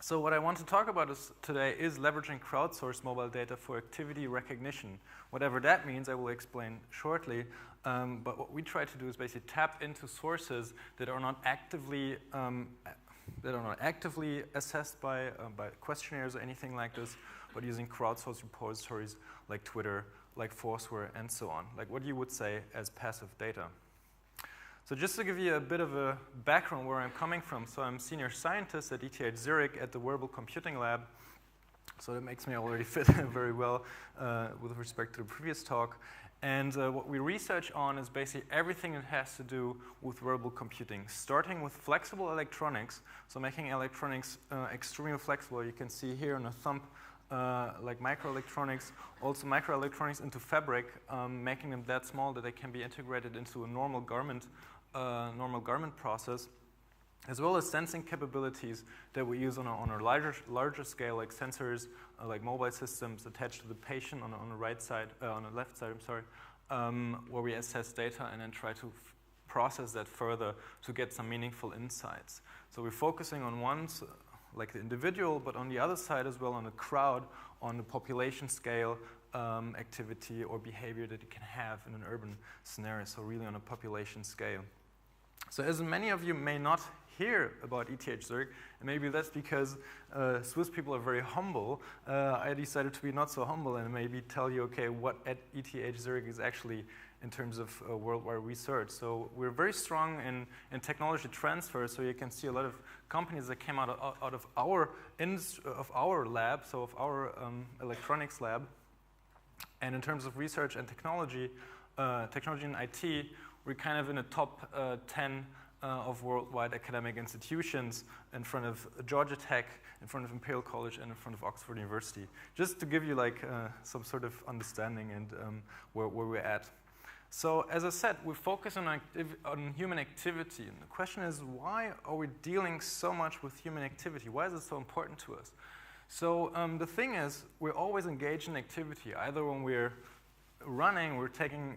So what I want to talk about today is leveraging crowdsourced mobile data for activity recognition. Whatever that means, I will explain shortly. But what we try to do is basically tap into sources that are not actively assessed by questionnaires or anything like this, but using crowdsourced repositories like Twitter, like Foursquare, and so on, like what you would say as passive data. So just to give you a bit of a background where I'm coming from, so I'm senior scientist at ETH Zurich at the Wearable Computing Lab. So that makes me already fit very well with respect to the previous talk. And what we research on is basically everything that has to do with wearable computing, starting with flexible electronics, so making electronics extremely flexible. You can see here on a thumb like microelectronics, also microelectronics into fabric, making them that small that they can be integrated into a normal garment process, as well as sensing capabilities that we use on a larger scale, like sensors, like mobile systems attached to the patient on the left side, where we assess data and then try to process that further to get some meaningful insights. So we're focusing on ones like the individual, but on the other side as well on the crowd, on the population scale activity or behavior that you can have in an urban scenario, so really on a population scale. So as many of you may not hear about ETH Zurich, and maybe that's because Swiss people are very humble, I decided to be not so humble and maybe tell you, okay, what at ETH Zurich is actually in terms of worldwide research. So we're very strong in technology transfer, so you can see a lot of companies that came out of our lab, so of our electronics lab. And in terms of research and technology and IT, we're kind of in the top 10 of worldwide academic institutions in front of Georgia Tech, in front of Imperial College, and in front of Oxford University, just to give you like some sort of understanding and where we're at. So as I said, we focus on human activity, and the question is, why are we dealing so much with human activity? Why is it so important to us? So the thing is, we're always engaged in activity, either when we're running, we're taking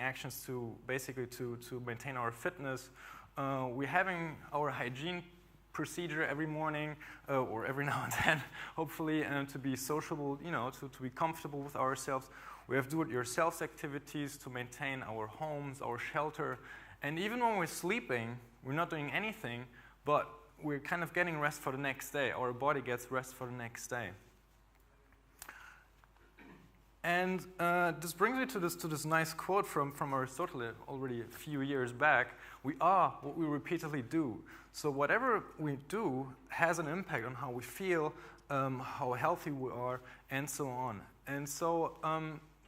actions to basically to maintain our fitness. We're having our hygiene procedure every morning or every now and then, hopefully, and to be sociable, to be comfortable with ourselves. We have do-it-yourself activities to maintain our homes, our shelter, and even when we're sleeping, we're not doing anything, but we're kind of getting rest for the next day. Our body gets rest for the next day. And this brings me to this nice quote from Aristotle already a few years back. We are what we repeatedly do. So whatever we do has an impact on how we feel, how healthy we are, and so on. And so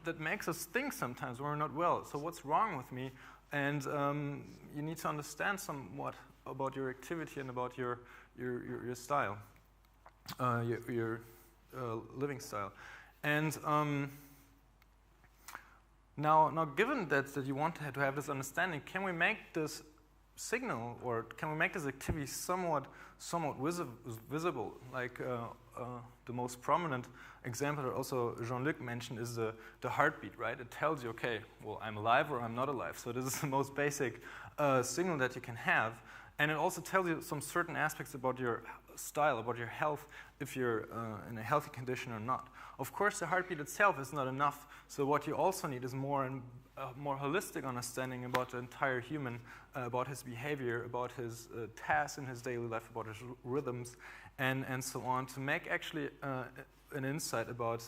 that makes us think sometimes when we're not well. So what's wrong with me? And you need to understand somewhat about your activity and about your style, your living style. And now, given that you want to have this understanding, can we make this signal or can we make this activity somewhat visible? Like the most prominent example that also Jean-Luc mentioned is the heartbeat, right? It tells you, okay, well, I'm alive or I'm not alive. So this is the most basic signal that you can have. And it also tells you some certain aspects about your style, about your health, if you're in a healthy condition or not. Of course, the heartbeat itself is not enough. So what you also need is more holistic understanding about the entire human, about his behavior, about his tasks in his daily life, about his rhythms, and so on, to make actually an insight about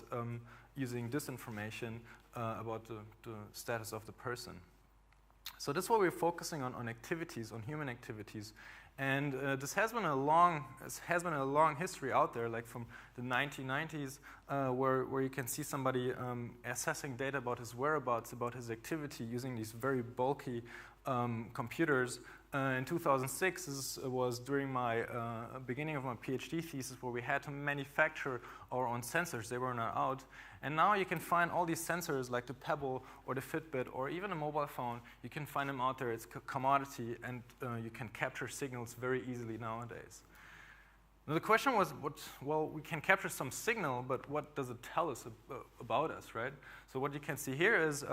using this information about the status of the person. So this is what we're focusing on activities, on human activities. And this has been a long history out there, like from the 1990s, where you can see somebody assessing data about his whereabouts, about his activity, using these very bulky computers. In 2006, this was during my beginning of my PhD thesis, where we had to manufacture our own sensors. They were not out. And now you can find all these sensors like the Pebble or the Fitbit or even a mobile phone. You can find them out there. It's a commodity, and you can capture signals very easily nowadays. Now the question was, well, we can capture some signal, but what does it tell us about us, right? So what you can see here is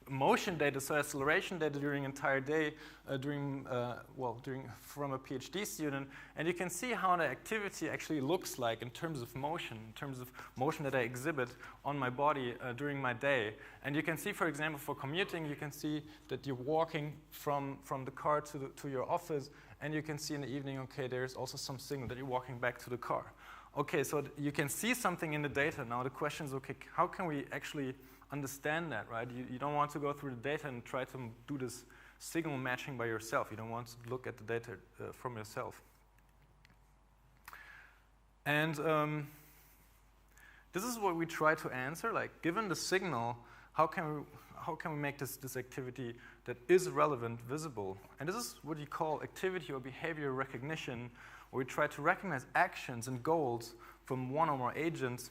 motion data, so acceleration data during entire day, from a PhD student, and you can see how the activity actually looks like in terms of motion that I exhibit on my body during my day. And you can see, for example, for commuting, you can see that you're walking from the car to your office, and you can see in the evening, okay, there's also some signal that you're walking back to the car. Okay, so you can see something in the data. Now the question is, okay, how can we actually understand that, right? You don't want to go through the data and try to do this signal matching by yourself. You don't want to look at the data from yourself. And this is what we try to answer. Like, given the signal, how can we make this activity that is relevant visible? And this is what you call activity or behavior recognition, where we try to recognize actions and goals from one or more agents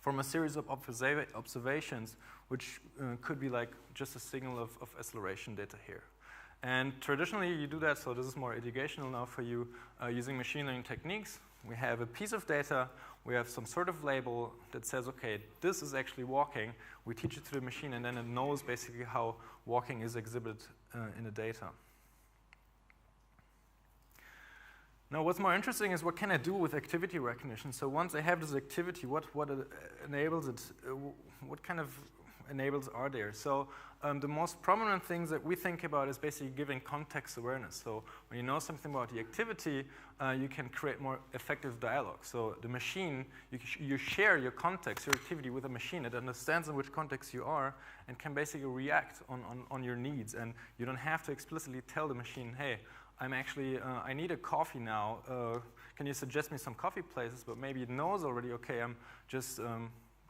from a series of observations, which could be like just a signal of acceleration data here. And traditionally, you do that, so this is more educational now for you, using machine learning techniques. We have a piece of data, we have some sort of label that says, okay, this is actually walking. We teach it to the machine, and then it knows basically how walking is exhibited in the data. Now, what's more interesting is what can I do with activity recognition? So once I have this activity, what enables it? What kind of enables are there? So the most prominent things that we think about is basically giving context awareness. So when you know something about the activity, you can create more effective dialogue. So the machine, you share your context, your activity with a machine. It understands in which context you are and can basically react on your needs. And you don't have to explicitly tell the machine, hey, I need a coffee now. Can you suggest me some coffee places? But maybe it knows already, okay, I'm just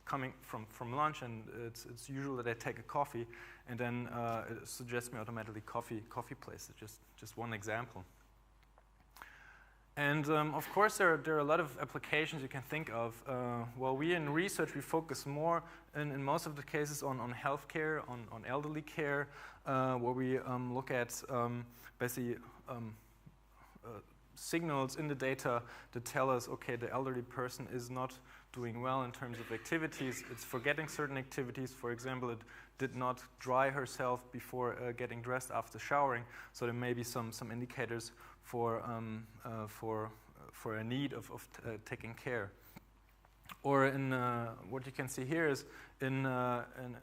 coming from lunch, and it's usual that I take a coffee, and then it suggests me automatically coffee places, just one example. And of course, there are a lot of applications you can think of. Well, we in research, we focus more in most of the cases on healthcare, on elderly care, where we look at basically signals in the data that tell us, okay, the elderly person is not doing well in terms of activities. It's forgetting certain activities. For example, it did not dry herself before getting dressed after showering. So there may be some indicators for a need of taking care. Or in what you can see here is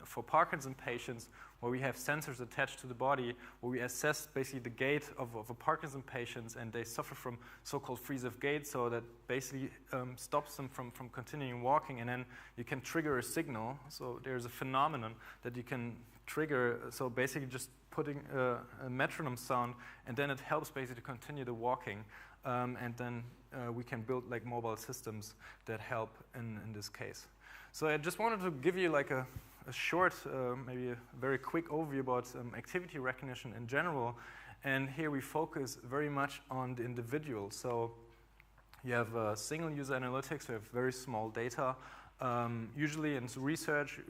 for Parkinson patients, where we have sensors attached to the body, where we assess basically the gait of a Parkinson patient, and they suffer from so-called freeze of gait, so that basically stops them from continuing walking, and then you can trigger a signal. So there's a phenomenon that you can trigger, so basically just putting a metronome sound, and then it helps basically to continue the walking, and then we can build like mobile systems that help in this case. So I just wanted to give you like a short, maybe a very quick overview about activity recognition in general. And here we focus very much on the individual. So you have single user analytics, you have very small data. Usually in research,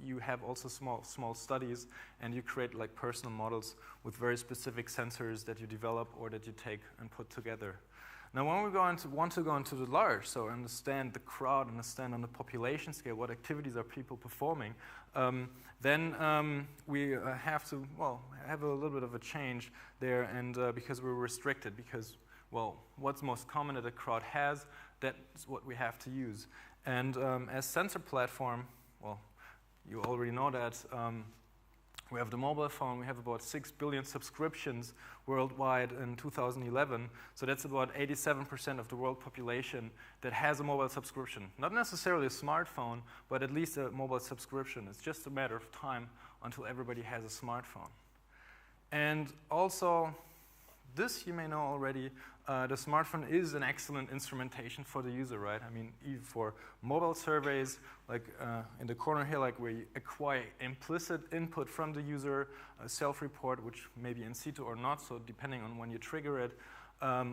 you have also small studies, and you create like personal models with very specific sensors that you develop or that you take and put together. Now, when we want to go into the large, so understand the crowd, understand on the population scale what activities are people performing, then we have to, have a little bit of a change there, and because we're restricted, because, what's most common that a crowd has, that's what we have to use. And as sensor platform, you already know that, we have the mobile phone. We have about 6 billion subscriptions worldwide in 2011. So that's about 87% of the world population that has a mobile subscription. Not necessarily a smartphone, but at least a mobile subscription. It's just a matter of time until everybody has a smartphone. And also, this you may know already, the smartphone is an excellent instrumentation for the user, right? I mean, even for mobile surveys, like in the corner here, like where you acquire implicit input from the user, a self-report, which may be in situ or not, so depending on when you trigger it.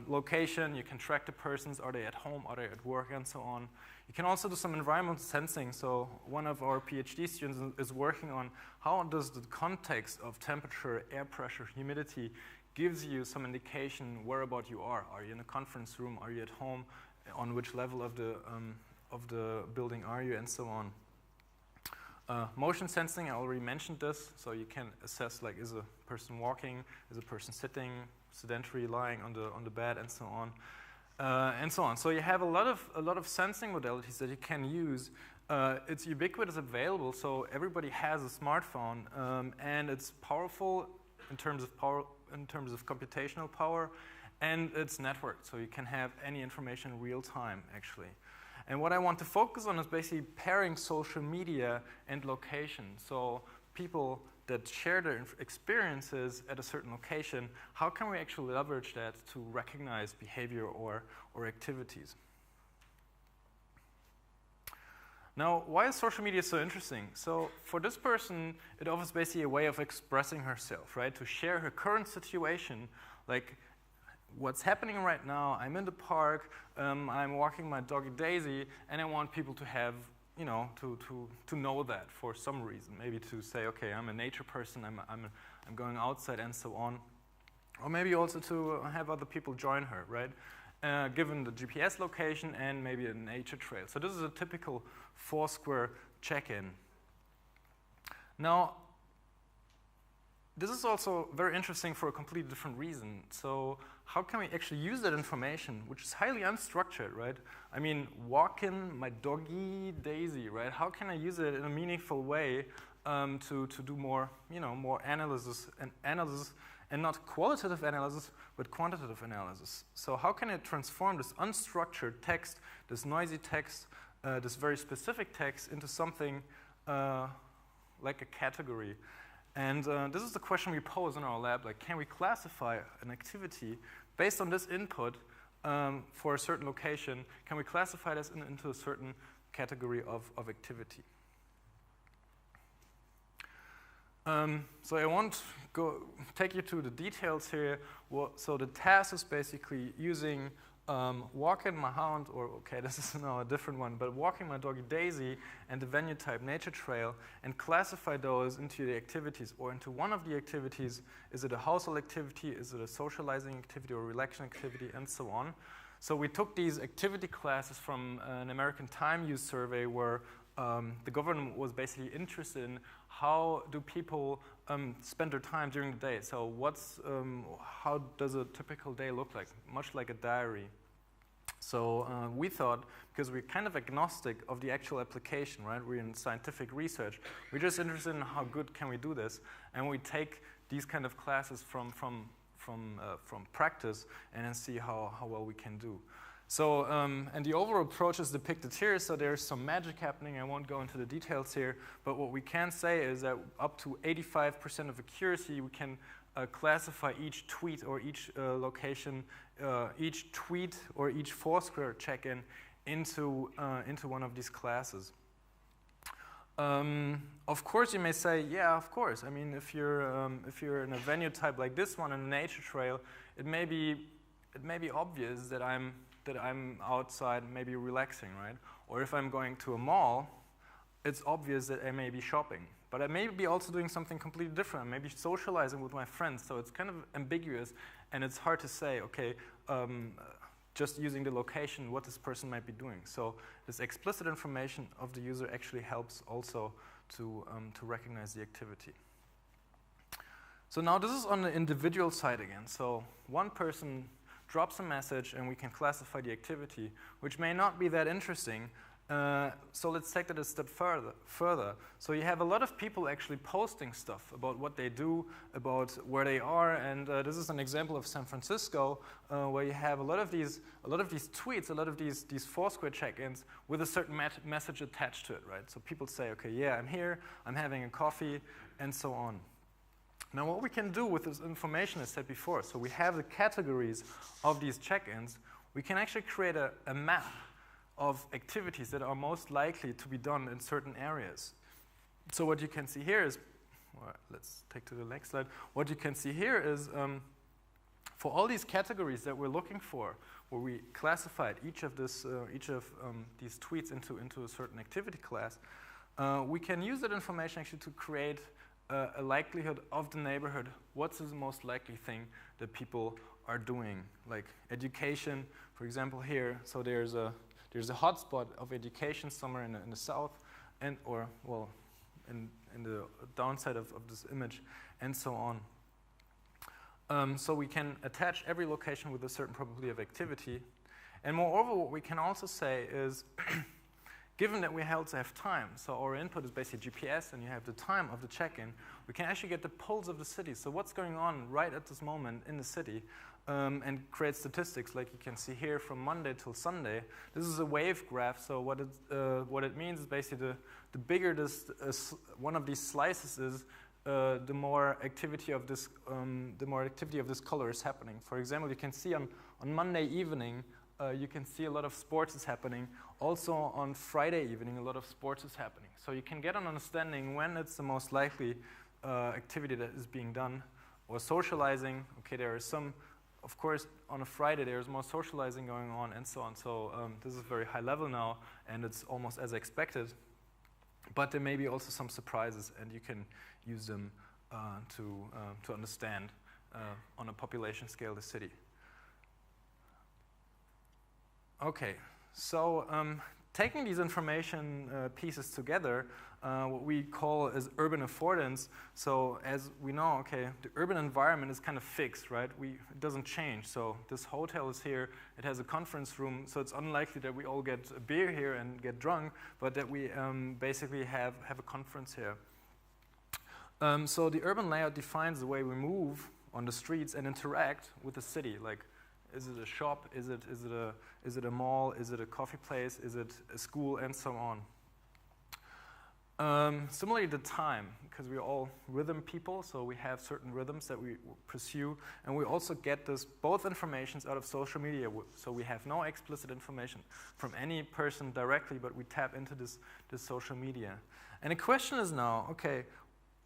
Location, you can track the persons, are they at home, are they at work, and so on. You can also do some environmental sensing. So one of our PhD students is working on how does the context of temperature, air pressure, humidity gives you some indication whereabout you are. Are you in a conference room? Are you at home? On which level of the building are you? And so on. Motion sensing, I already mentioned this, so you can assess, like, is a person walking, is a person sitting, sedentary, lying on the bed, and so on, and so on. So you have a lot of sensing modalities that you can use. It's ubiquitous available, so everybody has a smartphone, and it's powerful in terms of computational power, and it's networked, so you can have any information in real time, actually. And what I want to focus on is basically pairing social media and location. So people that share their experiences at a certain location, how can we actually leverage that to recognize behavior or activities? Now, why is social media so interesting? So for this person, it offers basically a way of expressing herself, right? To share her current situation, like, what's happening right now, I'm in the park, I'm walking my doggy Daisy, and I want people to have, you know, to know that for some reason. Maybe to say, okay, I'm a nature person, I'm going outside, and so on. Or maybe also to have other people join her, right? Given the GPS location and maybe a nature trail. So this is a typical Foursquare check-in. Now, this is also very interesting for a completely different reason. So how can we actually use that information, which is highly unstructured, right? I mean, walking my doggy Daisy, right? How can I use it in a meaningful way to do more, you know, more analysis, and not qualitative analysis, but quantitative analysis. So how can it transform this unstructured text, this noisy text, this very specific text into something like a category? And this is the question we pose in our lab, like, can we classify an activity based on this input for a certain location? Can we classify this into a certain category of activity? So I won't take you to the details here. So the task is basically using walking my hound, or okay, this is now a different one, but walking my doggy Daisy and the venue type nature trail, and classify those into the activities or into one of the activities. Is it a household activity? Is it a socializing activity or relaxation activity, and so on? So we took these activity classes from an American time use survey where the government was basically interested in how do people spend their time during the day. So how does a typical day look like? Much like a diary. So we thought, because we're kind of agnostic of the actual application, right? We're in scientific research. We're just interested in how good can we do this, and we take these kind of classes from practice and then see how well we can do. So, and the overall approach is depicted here, so there's some magic happening. I won't go into the details here, but what we can say is that up to 85% of accuracy, we can classify each tweet or each location, each tweet or each Foursquare check-in into one of these classes. Of course, you may say, yeah, of course. I mean, if you're in a venue type like this one in a nature trail, it may be obvious that I'm outside, maybe relaxing, right? Or if I'm going to a mall, it's obvious that I may be shopping. But I may be also doing something completely different. I may be socializing with my friends. So it's kind of ambiguous, and it's hard to say, okay, just using the location, what this person might be doing. So this explicit information of the user actually helps also to recognize the activity. So now this is on the individual side again. So one person drops a message, and we can classify the activity, which may not be that interesting. So let's take that a step further. So you have a lot of people actually posting stuff about what they do, about where they are, and this is an example of San Francisco, where you have a lot of these tweets, a lot of these Foursquare check-ins with a certain message attached to it, right? So people say, okay, yeah, I'm here, I'm having a coffee, and so on. Now, what we can do with this information, as said before, so we have the categories of these check-ins. We can actually create a map of activities that are most likely to be done in certain areas. So what you can see here is, well, let's take to the next slide. What you can see here is for all these categories that we're looking for, where we classified each of these tweets into a certain activity class, we can use that information actually to create a likelihood of the neighborhood. What's the most likely thing that people are doing? Like education, for example, here. So there's a hotspot of education somewhere in the south, in the downside of this image, and so on. So we can attach every location with a certain probability of activity. And moreover, what we can also say is, given that we also have time, so our input is basically GPS and you have the time of the check-in, we can actually get the pulse of the city. So what's going on right at this moment in the city, and create statistics like you can see here from Monday till Sunday. This is a wave graph, so what it means is basically the bigger this one of these slices is, the more activity of this color is happening. For example, you can see on Monday evening, you can see a lot of sports is happening. Also on Friday evening, a lot of sports is happening. So you can get an understanding when it's the most likely activity that is being done. Or socializing, okay, there is some, of course, on a Friday there's more socializing going on and so on. So this is very high level now, and it's almost as expected. But there may be also some surprises, and you can use them to understand on a population scale the city. Okay, so taking these information pieces together, what we call is urban affordance. So as we know, okay, the urban environment is kind of fixed, right? It doesn't change. So this hotel is here, it has a conference room, so it's unlikely that we all get a beer here and get drunk, but that we basically have a conference here. So the urban layout defines the way we move on the streets and interact with the city. Like, is it a shop? Is it a mall? Is it a coffee place? Is it a school? And so on. Similarly, the time, because we're all rhythm people, so we have certain rhythms that we pursue, and we also get this both informations out of social media. So we have no explicit information from any person directly, but we tap into this social media. And the question is now, okay,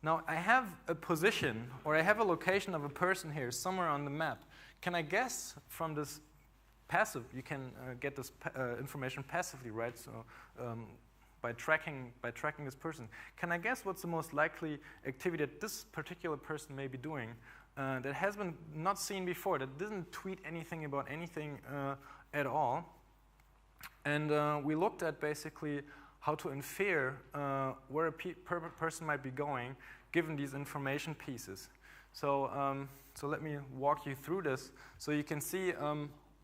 now I have a position or I have a location of a person here somewhere on the map. Can I guess from this passive? You can get this information passively, right? So by tracking this person, can I guess what's the most likely activity that this particular person may be doing that has been not seen before, that didn't tweet anything about anything at all? And we looked at basically how to infer where a person might be going given these information pieces. So, so let me walk you through this. So you can see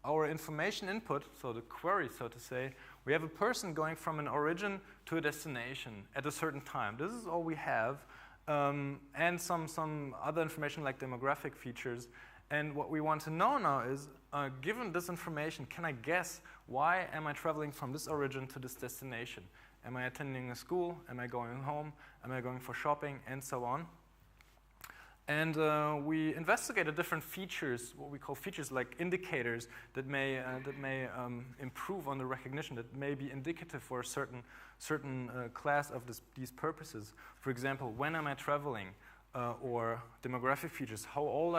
our information input, so the query, so to say. We have a person going from an origin to a destination at a certain time. This is all we have, and some other information like demographic features. And what we want to know now is, given this information, can I guess why am I traveling from this origin to this destination? Am I attending a school? Am I going home? Am I going for shopping? And so on. And we investigated different features, what we call features like indicators that may improve on the recognition, that may be indicative for a certain class of these purposes. For example, when am I traveling? Or demographic features, how old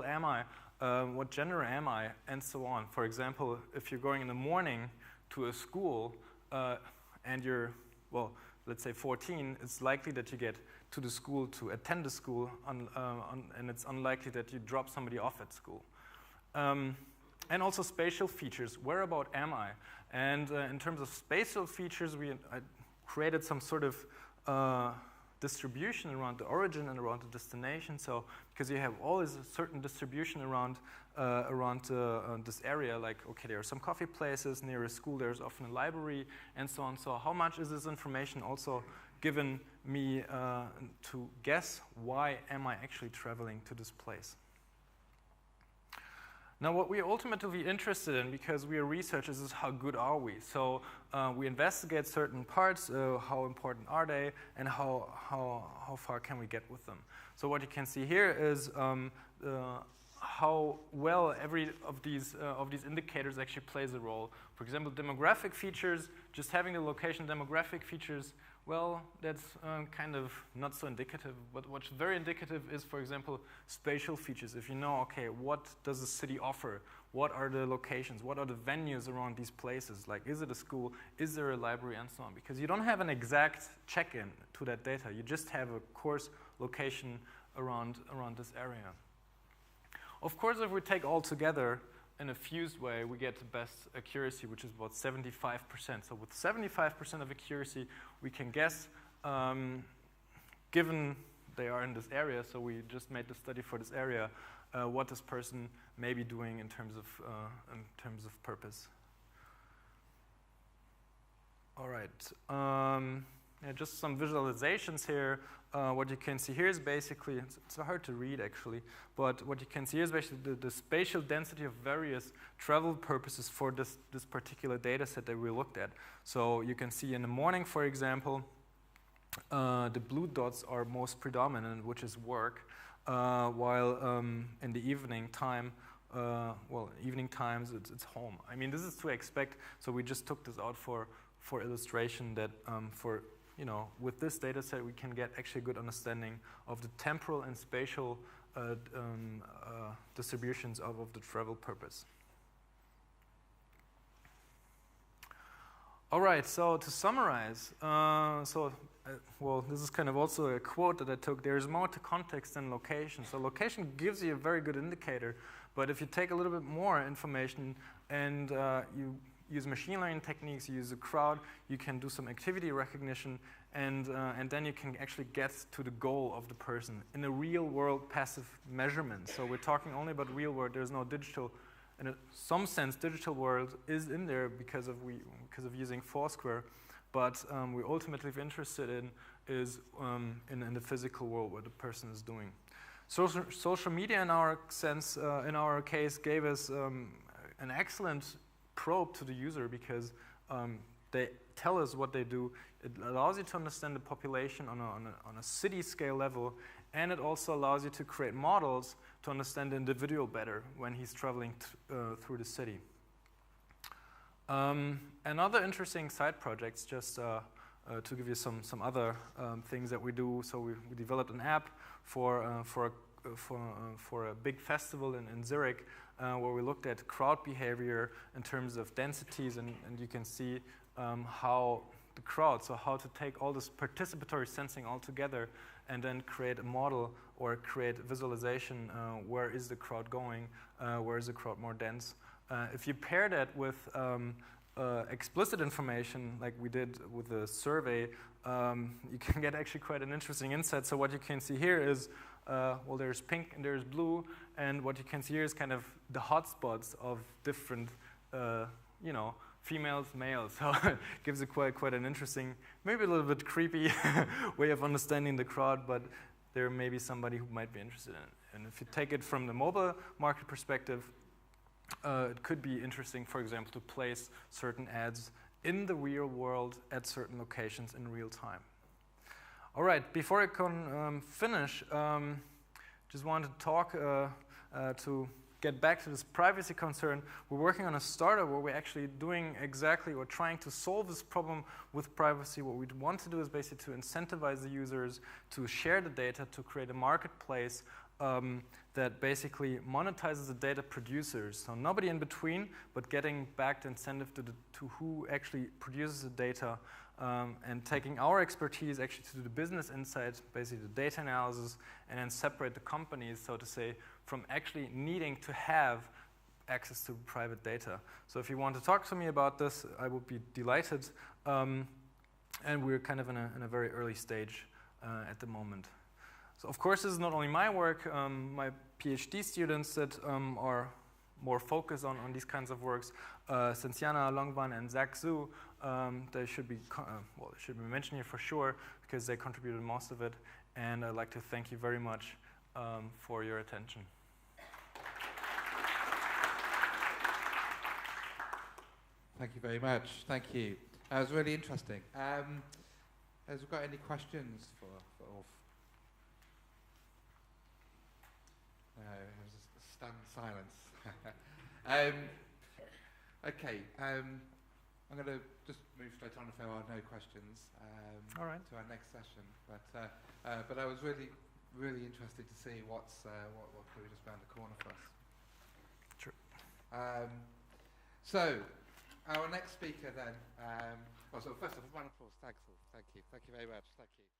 am I? What gender am I? And so on. For example, if you're going in the morning to a school and you're, well, let's say 14, it's likely that you get to the school to attend the school, and it's unlikely that you drop somebody off at school. And also spatial features, whereabout am I? And in terms of spatial features, I created some sort of distribution around the origin and around the destination. So because you have always a certain distribution around this area, like, okay, there are some coffee places near a school, there's often a library, and so on. So how much is this information also given me to guess why am I actually traveling to this place? Now, what we're ultimately interested in, because we are researchers, is how good are we? So we investigate certain parts, how important are they, and how far can we get with them. So what you can see here is how well every of these indicators actually plays a role. For example, demographic features, just having the location demographic features, well, that's kind of not so indicative. But what's very indicative is, for example, spatial features. If you know, okay, what does the city offer? What are the locations? What are the venues around these places? Like, is it a school? Is there a library? And so on. Because you don't have an exact check-in to that data. You just have a coarse location around this area. Of course, if we take all together in a fused way, we get the best accuracy, which is about 75%. So with 75% of accuracy, we can guess given they are in this area, so we just made the study for this area, what this person may be doing in terms of purpose. All right, yeah, just some visualizations here. What you can see here is basically, it's hard to read actually, but what you can see here is basically the spatial density of various travel purposes for this particular data set that we looked at. So you can see in the morning, for example, the blue dots are most predominant, which is work, while in the evening time, evening times, it's home. I mean, this is to expect, so we just took this out for illustration that with this data set, we can get actually a good understanding of the temporal and spatial distributions of the travel purpose. All right, so to summarize, this is kind of also a quote that I took. There's more to context than location. So location gives you a very good indicator, but if you take a little bit more information and you use machine learning techniques, you use a crowd, you can do some activity recognition, and then you can actually get to the goal of the person in a real world passive measurement. So we're talking only about real world. There's no digital. In some sense, digital world is in there because of using Foursquare, but we're ultimately interested in is in the physical world, what the person is doing. Social media, in our sense, in our case, gave us an excellent probe to the user because they tell us what they do. It allows you to understand the population on a city scale level, and it also allows you to create models to understand the individual better when he's traveling through the city. Another interesting side projects, just to give you some other things that we do. So we developed an app for a big festival in Zurich, where we looked at crowd behavior in terms of densities, and you can see how the crowd, so how to take all this participatory sensing all together and then create a model or create visualization, where is the crowd going, where is the crowd more dense. If you pair that with explicit information, like we did with the survey, you can get actually quite an interesting insight. So what you can see here is, there's pink and there's blue, and what you can see here is kind of the hotspots of different, females, males. So it gives it quite an interesting, maybe a little bit creepy way of understanding the crowd, but there may be somebody who might be interested in it. And if you take it from the mobile market perspective, it could be interesting, for example, to place certain ads in the real world at certain locations in real time. All right, before I can finish, just wanted to talk to get back to this privacy concern. We're working on a startup where we're actually doing exactly or trying to solve this problem with privacy. What we want to do is basically to incentivize the users to share the data, to create a marketplace that basically monetizes the data producers. So nobody in between, but getting back the incentive to who actually produces the data, and taking our expertise actually to the business insights, basically the data analysis, and then separate the companies, so to say, from actually needing to have access to private data. So if you want to talk to me about this, I would be delighted. And we're kind of in a very early stage at the moment. So of course, this is not only my work. My PhD students that are more focused on these kinds of works, Cynthiana Longvan and Zach Zhu, they should be mentioned here for sure because they contributed most of it. And I'd like to thank you very much for your attention. Thank you very much. Thank you. That was really interesting. Has we got any questions for Ulf? No, it was a stunned silence. Okay, I'm going to just move straight on if there are no questions. All right. To our next session. But I was really interested to see what could be just around the corner for us. Sure. So, our next speaker then. So first of all, one applause. Thank you very much. Thank you.